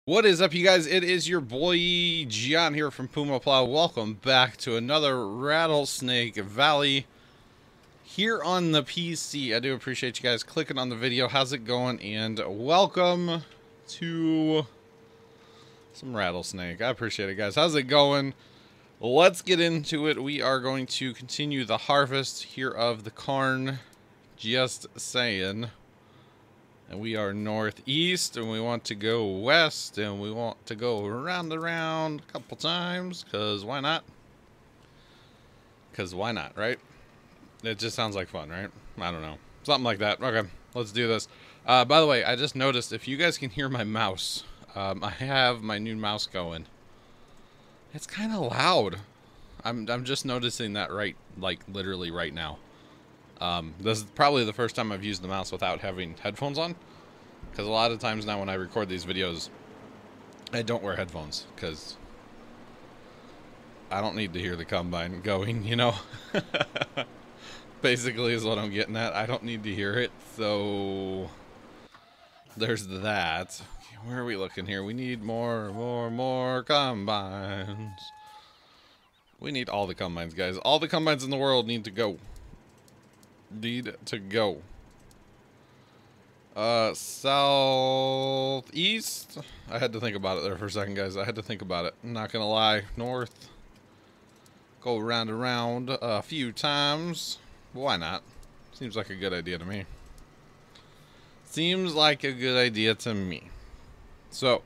What is up, you guys? It is your boy Gian here from PumaPlow. Welcome back to another Rattlesnake Valley here on the PC. I do appreciate you guys clicking on the video. How's it going? And welcome to some Rattlesnake. I appreciate it, guys. How's it going? Let's get into it. We are going to continue the harvest here of the corn. Just saying. And we are northeast, and we want to go west, and we want to go around a couple times, because why not? Because why not, right? It just sounds like fun, right? I don't know. Something like that. Okay, let's do this. By the way, I just noticed, if you guys can hear my mouse, I have my new mouse going. It's kind of loud. I'm just noticing that literally right now. This is probably the first time I've used the mouse without having headphones on, because a lot of times now when I record these videos, I don't wear headphones, because I don't need to hear the combine going, you know? Basically is what I'm getting at. I don't need to hear it, so there's that. Where are we looking here? We need more combines. We need all the combines, guys. All the combines in the world need to go. Southeast. I had to think about it there for a second, guys. I had to think about it. I'm not gonna lie. North. Go around a few times. Why not? Seems like a good idea to me. Seems like a good idea to me. So,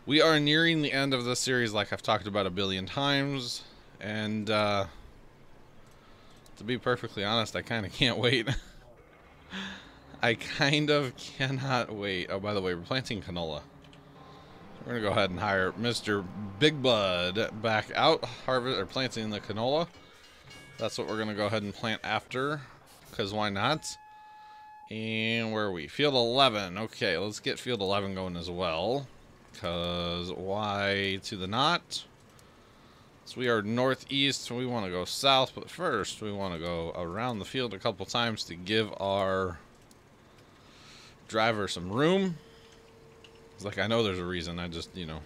we are nearing the end of the series, like I've talked about a billion times, and to be perfectly honest, I kind of can't wait. I kind of cannot wait. Oh, by the way, we're planting canola. We're going to go ahead and hire Mr. Big Bud back out, planting the canola. That's what we're going to go ahead and plant after, because why not? And where are we? Field 11. Okay, let's get Field 11 going as well, because why to the not? So we are northeast, we want to go south, but first we want to go around the field a couple times to give our driver some room. It's like, I know there's a reason, I just, you know,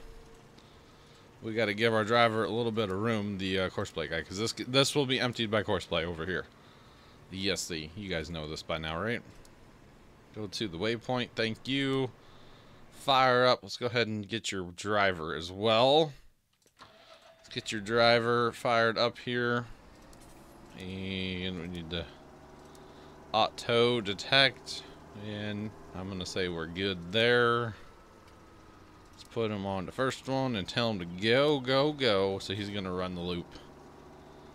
we got to give our driver a little bit of room, the Courseplay guy, because this will be emptied by Courseplay over here. The ESC, you guys know this by now, right? Go to the waypoint, thank you. Fire up, let's go ahead and get your driver as well. Get your driver fired up here, and we need to auto detect, and I'm gonna say we're good there. Let's put him on the first one and tell him to go, so he's gonna run the loop,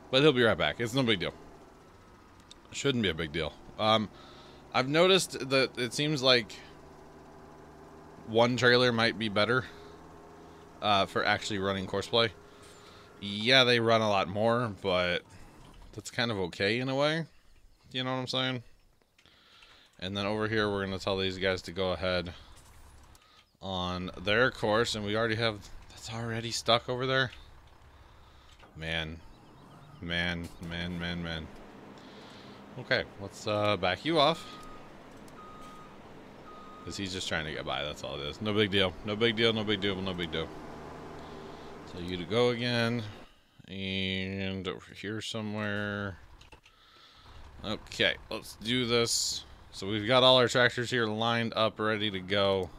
but he'll be right back. It's no big deal. Shouldn't be a big deal. I've noticed that it seems like one trailer might be better for actually running Courseplay. Yeah, they run a lot more, but that's kind of okay in a way. You know what I'm saying? And then over here, we're going to tell these guys to go ahead on their course. And we already have... That's already stuck over there? Man. Okay, let's back you off. Because he's just trying to get by, that's all it is. No big deal. No big deal. So you to go again, and over here somewhere. Okay, let's do this. So we've got all our tractors here lined up, ready to go.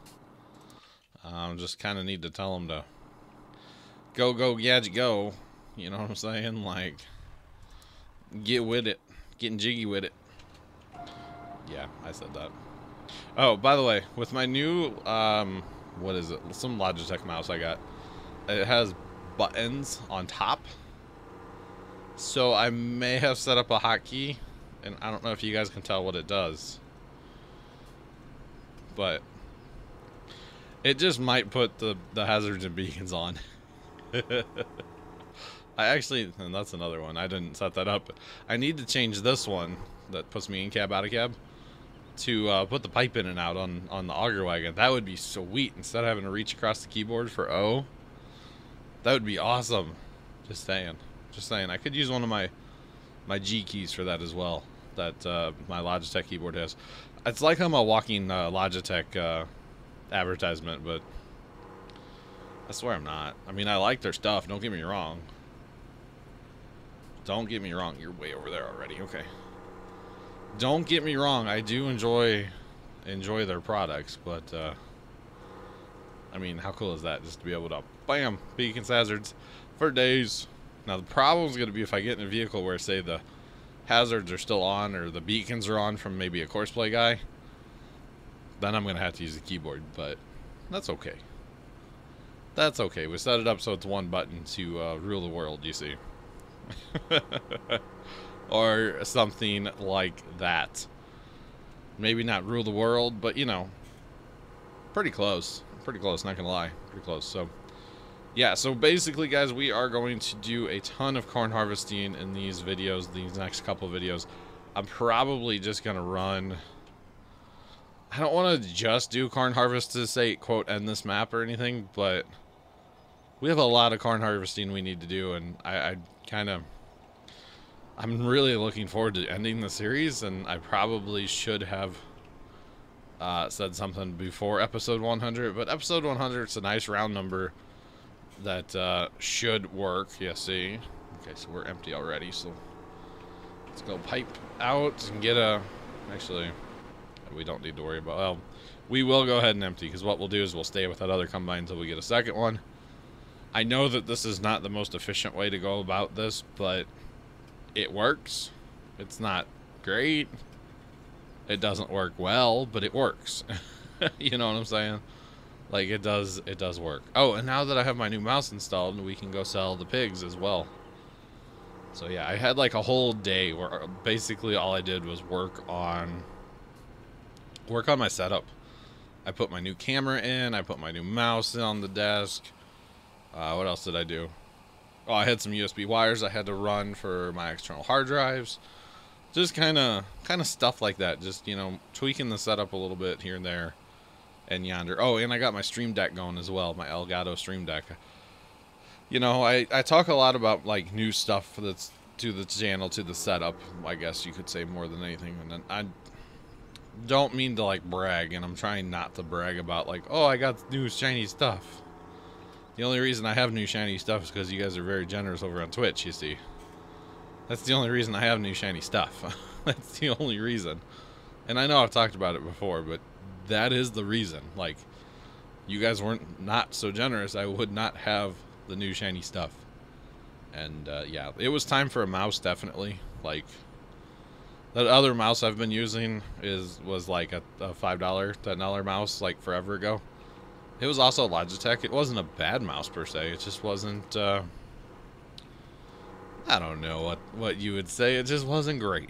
Just kind of need to tell them to go, gadget, go. You know what I'm saying? Like, get with it, getting jiggy with it. Yeah, I said that. Oh, by the way, with my new what is it? Some Logitech mouse I got. It has buttons on top, so I may have set up a hotkey, and I don't know if you guys can tell what it does, but it just might put the hazards and beacons on. I actually, and that's another one, I didn't set that up. I need to change this one that puts me in cab, out of cab, to put the pipe in and out on the auger wagon. That would be sweet, instead of having to reach across the keyboard for O. That would be awesome. Just saying. I could use one of my G keys for that as well, that my Logitech keyboard has. It's like I'm a walking Logitech advertisement, but I swear I'm not. I mean, I like their stuff. Don't get me wrong. Don't get me wrong. You're way over there already. Okay. Don't get me wrong. I do enjoy their products, but I mean, how cool is that? Just to be able to, bam, beacons, hazards for days. Now the problem is going to be if I get in a vehicle where, say, the hazards are still on or the beacons are on from maybe a courseplay guy, then I'm going to have to use the keyboard, but that's okay. That's okay. We set it up so it's one button to rule the world, you see. Or something like that. Maybe not rule the world, but, you know, pretty close. Pretty close, not gonna lie. Pretty close. So, yeah, so basically, guys, we are going to do a ton of corn harvesting in these videos, these next couple videos. I'm probably just gonna run... I don't want to just do corn harvest to say, quote, end this map or anything, but we have a lot of corn harvesting we need to do, and I'm really looking forward to ending the series, and I probably should have said something before episode 100, but episode 100 is a nice round number that should work. Yeah, see? Okay, so we're empty already, so let's go pipe out and get a... Actually, we don't need to worry about... Well, we will go ahead and empty, because what we'll do is we'll stay with that other combine until we get a second one. I know that this is not the most efficient way to go about this, but it works. It's not great. It doesn't work well, but it works. You know what I'm saying? Like, it does work. Oh, and now that I have my new mouse installed, we can go sell the pigs as well. So yeah, I had like a whole day where basically all I did was work on my setup. I put my new camera in, I put my new mouse on the desk. What else did I do? Oh, I had some USB wires I had to run for my external hard drives. Just kind of stuff like that. Just, you know, tweaking the setup a little bit here and there and yonder. Oh, and I got my Stream Deck going as well, my Elgato Stream Deck. You know, I talk a lot about, like, new stuff that's to the channel, to the setup, I guess you could say, more than anything. And I don't mean to, like, brag, and I'm trying not to brag about, like, oh, I got new shiny stuff. The only reason I have new shiny stuff is because you guys are very generous over on Twitch, you see. That's the only reason I have new shiny stuff. That's the only reason. And I know I've talked about it before, but that is the reason. Like, you guys weren't not so generous, I would not have the new shiny stuff. And, yeah, it was time for a mouse, definitely. Like, that other mouse I've been using was like a $5, $10 mouse, like, forever ago. It was also Logitech. It wasn't a bad mouse, per se. It just wasn't, I don't know what you would say. It just wasn't great.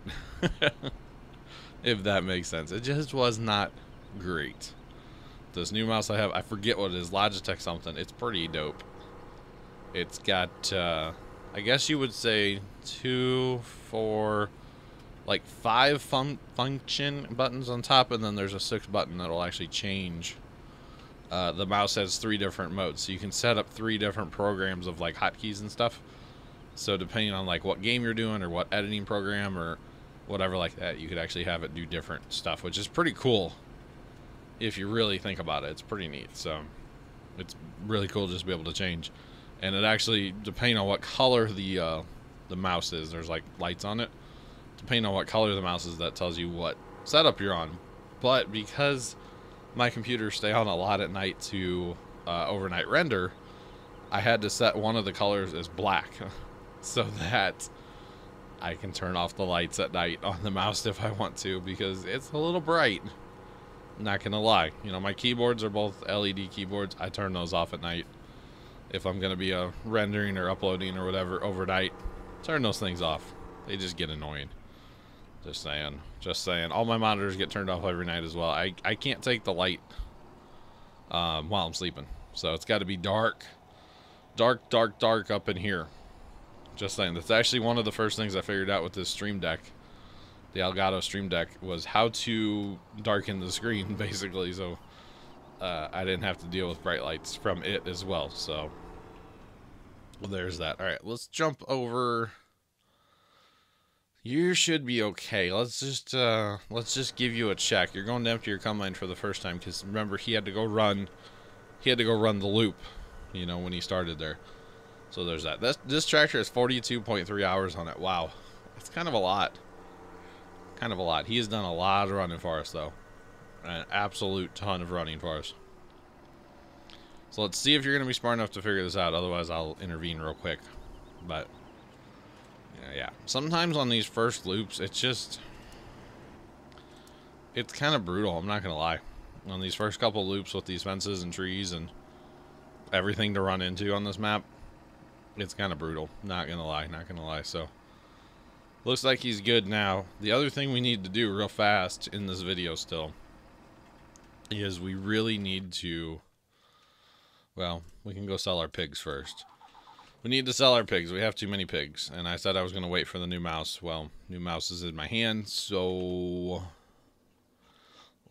If that makes sense. It just was not great. This new mouse I have, I forget what it is. Logitech something. It's pretty dope. It's got, I guess you would say 2, 4, like 5 function buttons on top, and then there's a 6th button that'll actually change. The mouse has 3 different modes, so you can set up 3 different programs of like hotkeys and stuff. So depending on like what game you're doing or what editing program or whatever like that, you could actually have it do different stuff, which is pretty cool if you really think about it. It's pretty neat. So it's really cool just to be able to change. And it actually, depending on what color the mouse is, there's like lights on it. Depending on what color the mouse is, that tells you what setup you're on. But because my computers stay on a lot at night to overnight render, I had to set one of the colors as black so that I can turn off the lights at night on the mouse if I want to, because it's a little bright. Not gonna lie, you know, my keyboards are both LED keyboards. I turn those off at night if I'm gonna be rendering or uploading or whatever overnight. Turn those things off. They just get annoying. Just saying. Just saying. All my monitors get turned off every night as well. I can't take the light while I'm sleeping. So it's got to be dark. Dark, dark, dark up in here. Just saying. That's actually one of the first things I figured out with this Stream Deck. The Elgato Stream Deck was how to darken the screen, basically. So I didn't have to deal with bright lights from it as well. So well, there's that. All right, let's jump over... You should be okay. Let's just give you a check. You're going to empty your combine for the first time because remember he had to go run the loop. you know, when he started there. So there's that. This tractor has 42.3 hours on it. Wow. It's kind of a lot. Kind of a lot. He has done a lot of running for us, though. An absolute ton of running for us. So let's see if you're going to be smart enough to figure this out. Otherwise, I'll intervene real quick. But, yeah. Sometimes on these first loops, it's just... it's kind of brutal, I'm not going to lie. On these first couple loops with these fences and trees and everything to run into on this map, it's kind of brutal. Not going to lie, not going to lie. So, looks like he's good now. The other thing we need to do real fast in this video still is we really need to... well, we can go sell our pigs first. We need to sell our pigs. We have too many pigs. And I said I was going to wait for the new mouse. Well, new mouse is in my hand, so...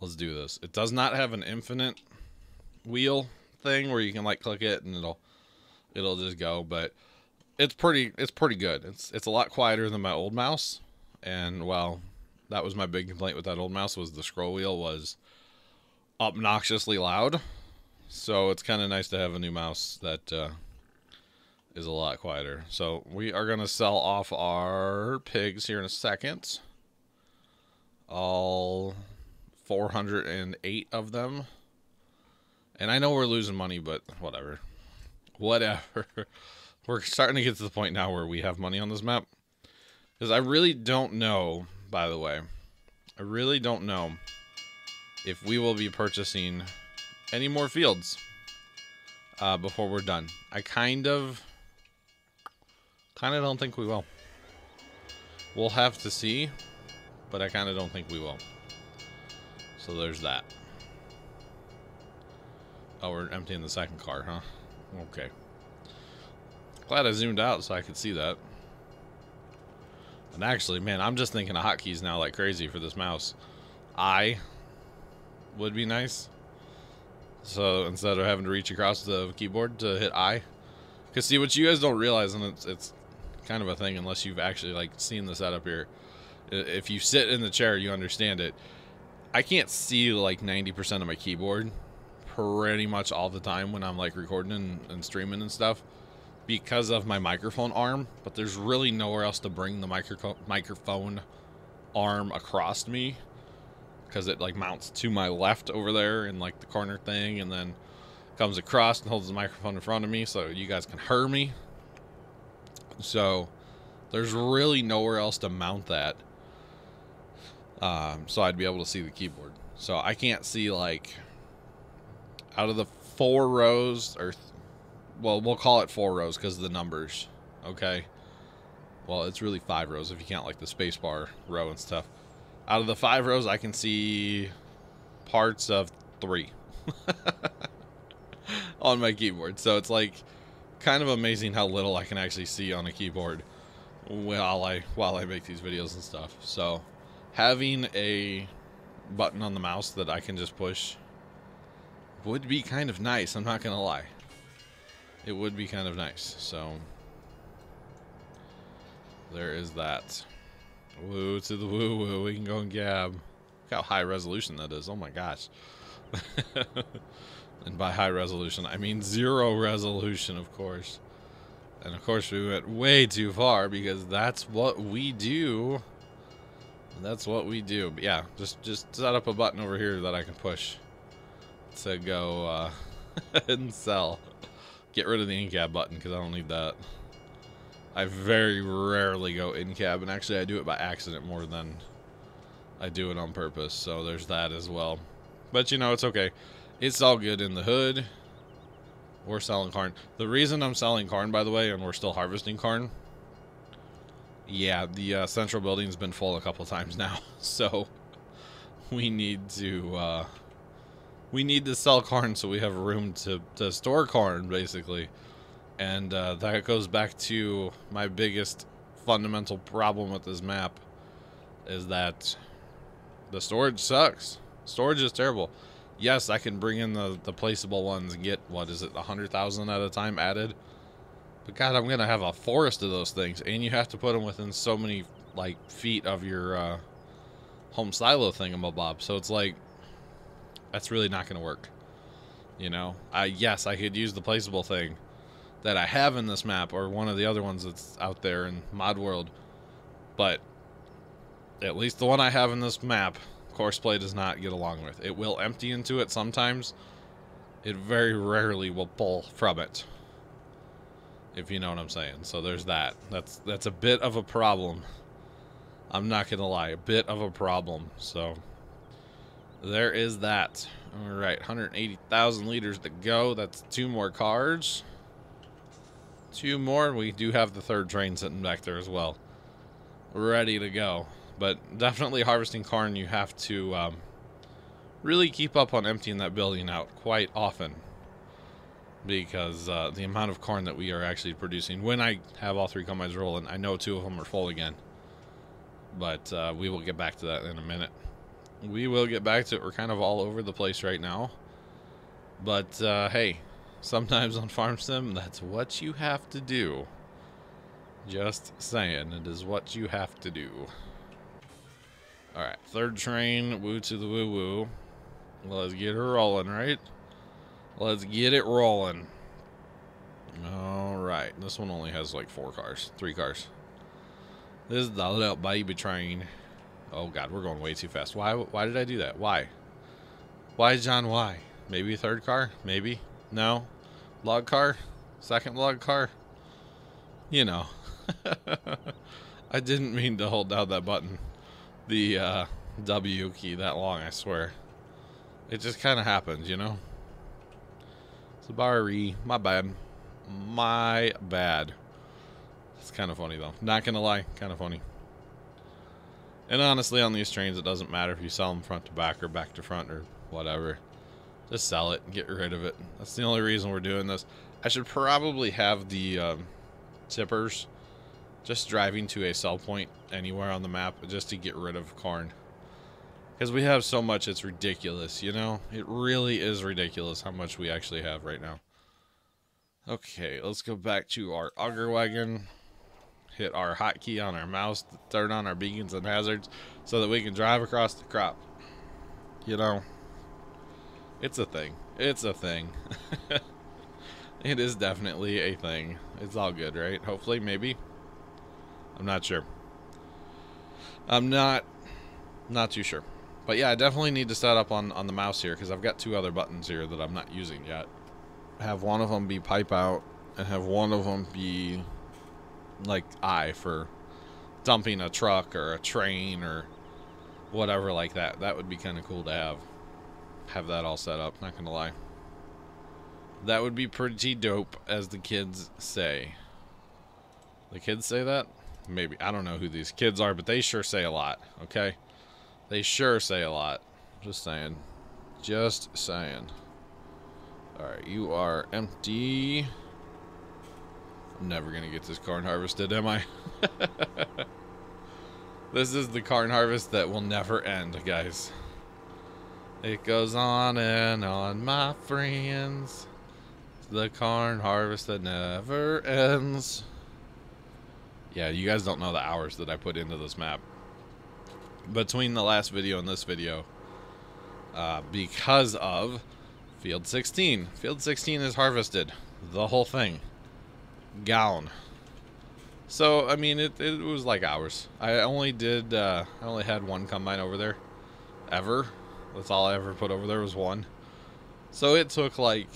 let's do this. It does not have an infinite wheel thing where you can like click it and it'll just go, but it's pretty good. It's a lot quieter than my old mouse. And well, that was my big complaint with that old mouse, was the scroll wheel was obnoxiously loud. So it's kind of nice to have a new mouse that is a lot quieter. So we are going to sell off our pigs here in a second. All 408 of them. And I know we're losing money, but whatever. Whatever. We're starting to get to the point now where we have money on this map. Because I really don't know, by the way. I really don't know if we will be purchasing any more fields before we're done. I kind of don't think we will. We'll have to see, but I kind of don't think we will. So there's that. Oh, we're emptying the second car, huh? Okay. Glad I zoomed out so I could see that. And actually, man, I'm just thinking of hotkeys now like crazy for this mouse. I would be nice. So instead of having to reach across the keyboard to hit I. Because see, what you guys don't realize, and it's kind of a thing unless you've actually like seen the setup here. If you sit in the chair, you understand it. I can't see like 90% of my keyboard pretty much all the time when I'm like recording and streaming and stuff because of my microphone arm, but there's really nowhere else to bring the microphone arm across me because it like mounts to my left over there in like the corner thing and then comes across and holds the microphone in front of me so you guys can hear me. So there's really nowhere else to mount that. So I'd be able to see the keyboard. So I can't see like out of the 4 rows, or well, we'll call it 4 rows because of the numbers. Okay. Well, it's really 5 rows if you count like the spacebar row and stuff. Out of the 5 rows, I can see parts of 3 on my keyboard. So it's like kind of amazing how little I can actually see on a keyboard while I make these videos and stuff. So having a button on the mouse that I can just push would be kind of nice. I'm not gonna lie. It would be kind of nice. So there is that. Woo to the woo woo. We can go and gab. Look how high resolution that is. Oh my gosh. And by high resolution, I mean 0 resolution, of course. And of course, we went way too far because that's what we do. That's what we do. But yeah, just set up a button over here that I can push to go and sell. Get rid of the in-cab button because I don't need that. I very rarely go in-cab, and actually I do it by accident more than I do it on purpose. So there's that as well. But you know, it's okay. It's all good in the hood. We're selling corn. The reason I'm selling corn, by the way, and we're still harvesting corn, yeah, the central building's been full a couple times now. So we need to sell corn so we have room to store corn, basically. And that goes back to my biggest fundamental problem with this map, is that the storage sucks. Storage is terrible. Yes, I can bring in the placeable ones and get, what is it, 100,000 at a time added? But God, I'm going to have a forest of those things, and you have to put them within so many, like, feet of your home silo thingamabob. So it's like, that's really not going to work. You know, yes, I could use the placeable thing that I have in this map, or one of the other ones that's out there in Mod World, but at least the one I have in this map, Courseplay does not get along with. It will empty into it sometimes. It very rarely will pull from it, if you know what I'm saying. So there's that. That's a bit of a problem. I'm not gonna lie, a bit of a problem. So there is that. All right, 180,000 liters to go. That's 2 more cars. 2 more. We do have the 3rd train sitting back there as well, ready to go. But definitely harvesting corn, you have to really keep up on emptying that building out quite often, because the amount of corn that we are actually producing, when I have all 3 combines rolling, I know 2 of them are full again. But we will get back to that in a minute. We will get back to it. We're kind of all over the place right now. But hey, sometimes on Farm Sim, that's what you have to do. Just saying, it is what you have to do. Alright, 3rd train, woo to the woo woo. Let's get her rolling, right? Let's get it rolling. Alright, this one only has like 4 cars, 3 cars. This is the little baby train. Oh god, we're going way too fast. Why did I do that? Why? Why, John, why? Maybe a 3rd car? Maybe? No? Log car? 2nd log car? You know. I didn't mean to hold down that button, the W key, that long, I swear. It just kind of happened, you know? Sorry, my bad. My bad. It's kind of funny, though. Not gonna lie, kind of funny. And honestly, on these trains, it doesn't matter if you sell them front to back or back to front or whatever. Just sell it and get rid of it. That's the only reason we're doing this. I should probably have the tippers just driving to a sell point anywhere on the map just to get rid of corn. Because we have so much, it's ridiculous, you know? It really is ridiculous how much we actually have right now. Okay, let's go back to our auger wagon. Hit our hotkey on our mouse to turn on our beacons and hazards so that we can drive across the crop. You know, it's a thing. It's a thing. It is definitely a thing. It's all good, right? Hopefully, maybe. I'm not sure. I'm not too sure. But yeah, I definitely need to set up on the mouse here, because I've got 2 other buttons here that I'm not using yet. Have one of them be pipe out, and have one of them be like I for dumping a truck or a train or whatever like that. That would be kind of cool to have that all set up, not gonna lie. That would be pretty dope, as the kids say. The kids say that? Maybe. I don't know who these kids are, but they sure say a lot, okay? They sure say a lot. Just saying. Just saying. Alright, you are empty. I'm never gonna get this corn harvested, am I? This is the corn harvest that will never end, guys. It goes on and on, my friends. The corn harvest that never ends. Yeah, you guys don't know the hours that I put into this map. Between the last video and this video. Because of Field 16. Field 16 is harvested. The whole thing. Gone. So, I mean, it was like hours. I only had 1 combine over there. Ever. That's all I ever put over there was 1. So it took like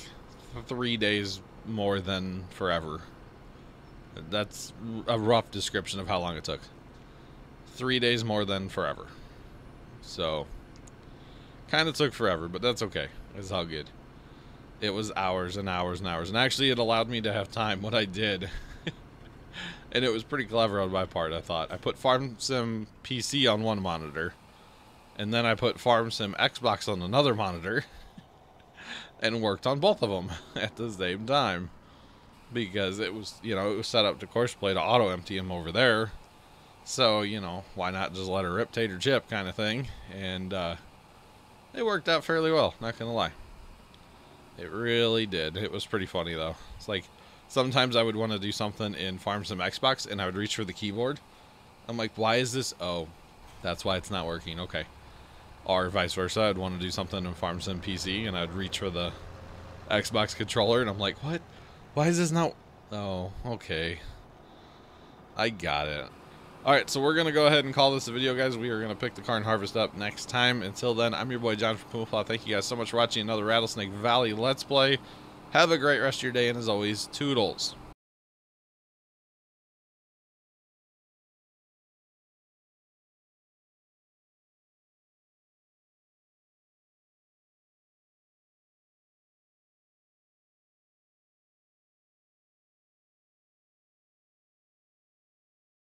3 days more than forever. That's a rough description of how long it took. 3 days more than forever. So, kind of took forever, but that's okay. It's all good. It was hours and hours and hours. And actually, it allowed me to have time. What I did, and it was pretty clever on my part, I thought. I put Farm Sim PC on one monitor, and then I put Farm Sim Xbox on another monitor, and worked on both of them at the same time. Because it was, you know, it was set up to Courseplay to auto-empty him over there. So, you know, why not just let her rip tater chip kind of thing. And it worked out fairly well, not gonna lie. It really did. It was pretty funny, though. It's like, sometimes I would want to do something in Farm Sim Xbox, and I would reach for the keyboard. I'm like, why is this? Oh, that's why it's not working. Okay. Or vice versa. I'd want to do something in Farm Sim PC, and I'd reach for the Xbox controller, and I'm like, what? Why is this not... Oh, okay. I got it. Alright, so we're going to go ahead and call this a video, guys. We are going to pick the corn harvest up next time. Until then, I'm your boy John from PumaPlow. Thank you guys so much for watching another Rattlesnake Valley Let's Play. Have a great rest of your day, and as always, toodles.